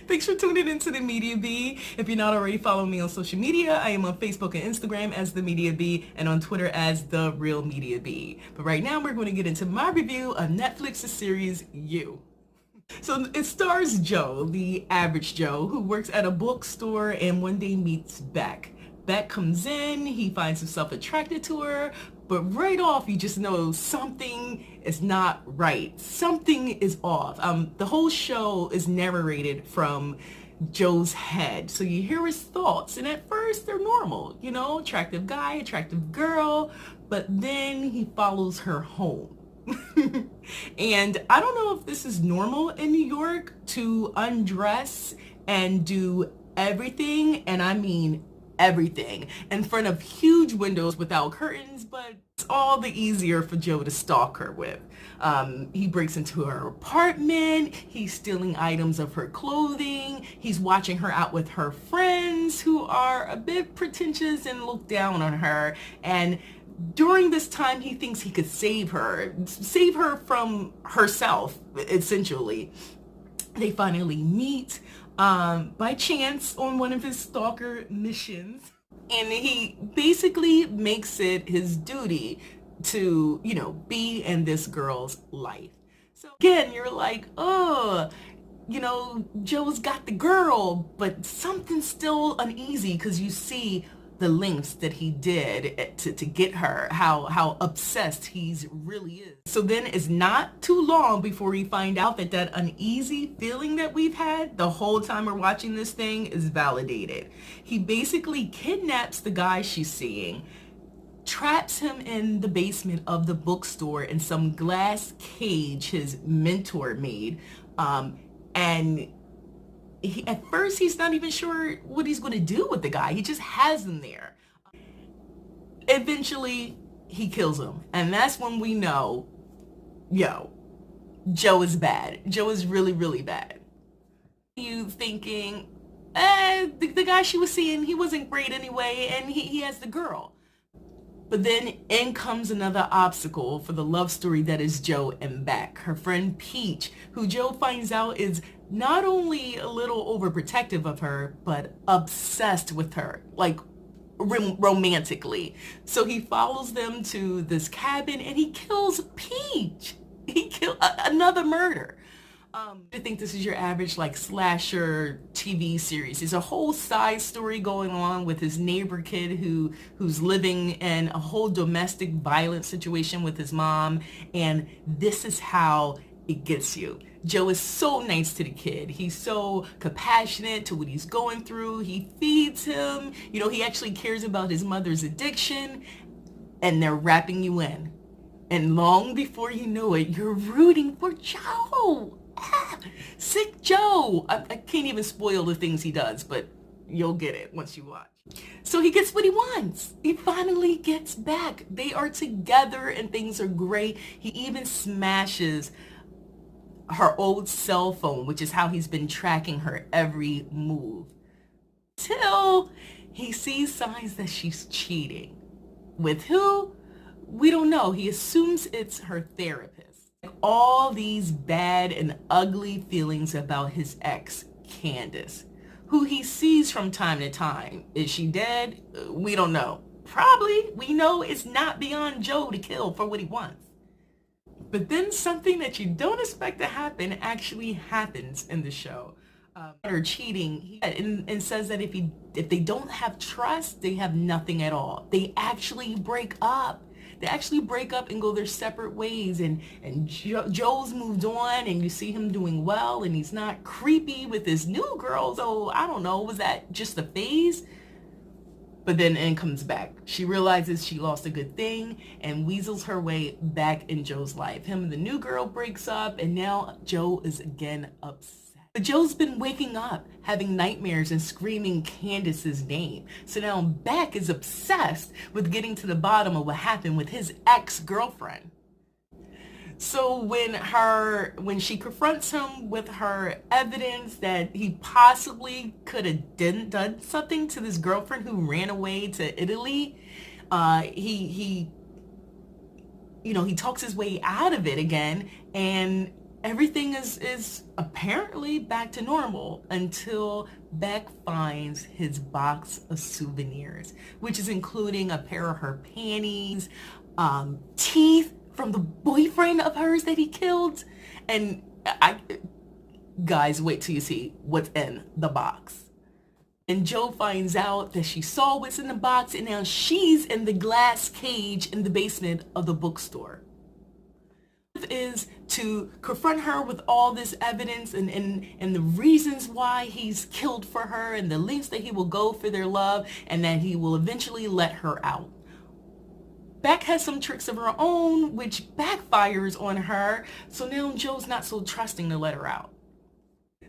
Thanks for tuning into the Media Bee. If you're not already following me on social media, I am on Facebook and Instagram as the Media Bee and on Twitter as the Real Media Bee. But right now we're going to get into my review of Netflix's series You. So it stars Joe, the average Joe, who works at a bookstore and one day meets Beck. Beck comes in, he finds himself attracted to her, but right off you just know something is not right. Something is off. The whole show is narrated from Joe's head. So you hear his thoughts, and at first they're normal, you know, attractive guy, attractive girl, but then he follows her home. And I don't know if this is normal in New York to undress and do everything, and I mean everything, in front of huge windows without curtains, but it's all the easier for Joe to stalk her with. He breaks into her apartment, he's stealing items of her clothing, he's watching her out with her friends who are a bit pretentious and look down on her, and during this time he thinks he could save her from herself, essentially. They finally meet by chance on one of his stalker missions, and he basically makes it his duty to, you know, be in this girl's life. So again, you're like, oh, you know, Joe's got the girl, but something's still uneasy because you see the lengths that he did to get her, how obsessed he's really is. So then it's not too long before we find out that that uneasy feeling that we've had the whole time we're watching this thing is validated. He basically kidnaps the guy she's seeing, traps him in the basement of the bookstore in some glass cage his mentor made, and at first he's not even sure what he's going to do with the guy. He just has him there. Eventually he kills him, and that's when we know, yo, Joe is bad. Joe is really, really bad. You thinking, the guy she was seeing, he wasn't great anyway, and he has the girl. But then in comes another obstacle for the love story that is Joe and Beck, her friend Peach, who Joe finds out is not only a little overprotective of her, but obsessed with her, like romantically. So he follows them to this cabin and he kills Peach. He killed another murder. I think this is your average like slasher TV series. There's a whole side story going on with his neighbor kid who's living in a whole domestic violence situation with his mom, and this is how it gets you. Joe is so nice to the kid. He's so compassionate to what he's going through. He feeds him. You know, he actually cares about his mother's addiction, and they're wrapping you in. And long before you know it, you're rooting for Joe. Sick Joe. I can't even spoil the things he does, but you'll get it once you watch. So he gets what he wants. He finally gets back. They are together and things are great. He even smashes her old cell phone, which is how he's been tracking her every move. Till he sees signs that she's cheating. With who? We don't know. He assumes it's her therapist. All these bad and ugly feelings about his ex, Candace, who he sees from time to time. Is she dead? We don't know. Probably. We know it's not beyond Joe to kill for what he wants. But then something that you don't expect to happen actually happens in the show. Her cheating, and says that if they don't have trust, they have nothing at all. They actually break up. They actually break up and go their separate ways, and Joe's moved on, and you see him doing well, and he's not creepy with his new girl. So I don't know, was that just a phase? But then Ann comes back. She realizes she lost a good thing and weasels her way back in Joe's life. Him and the new girl breaks up, and now Joe is again upset. But Joe's been waking up, having nightmares and screaming Candace's name. So now Beck is obsessed with getting to the bottom of what happened with his ex-girlfriend. So when she confronts him with her evidence that he possibly could have done something to this girlfriend who ran away to Italy, he talks his way out of it again, and everything is apparently back to normal until Beck finds his box of souvenirs, which is including a pair of her panties, teeth from the boyfriend of hers that he killed. And guys, wait till you see what's in the box. And Joe finds out that she saw what's in the box, and now she's in the glass cage in the basement of the bookstore. Is to confront her with all this evidence and the reasons why he's killed for her and the lengths that he will go for their love, and that he will eventually let her out. Beck has some tricks of her own which backfires on her, so now Joe's not so trusting to let her out.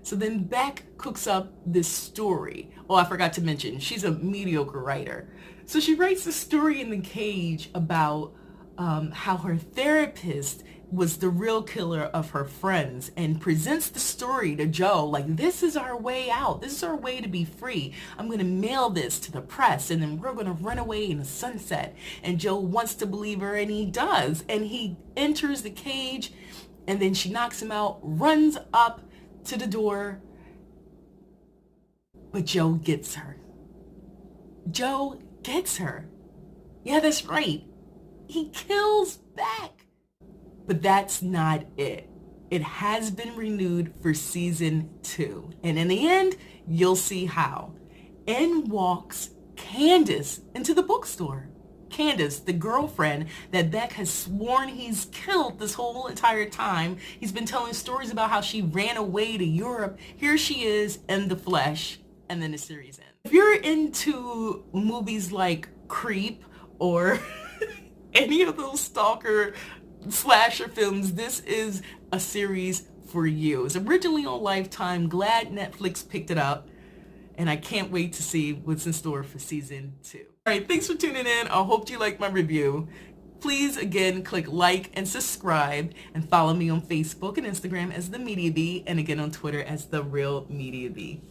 So then Beck cooks up this story. Oh, I forgot to mention, she's a mediocre writer. So she writes a story in the cage about how her therapist was the real killer of her friends, and presents the story to Joe like, this is our way out. This is our way to be free. I'm going to mail this to the press, and then we're going to run away in the sunset. And Joe wants to believe her, and he does. And he enters the cage, and then she knocks him out, runs up to the door, but Joe gets her. Joe gets her. Yeah, that's right. He kills Beck. But that's not it. It has been renewed for season 2. And in the end, you'll see how. In walks Candace into the bookstore. Candace, the girlfriend that Beck has sworn he's killed this whole entire time. He's been telling stories about how she ran away to Europe. Here she is in the flesh, and then the series ends. If you're into movies like Creep or any of those stalker slasher films, this is a series for you. It's originally on Lifetime. Glad Netflix picked it up, and I can't wait to see what's in store for season 2. All right, thanks for tuning in. I hope you liked my review. Please, again, click like and subscribe, and follow me on Facebook and Instagram as The Media Bee, and again on Twitter as The Real Media Bee.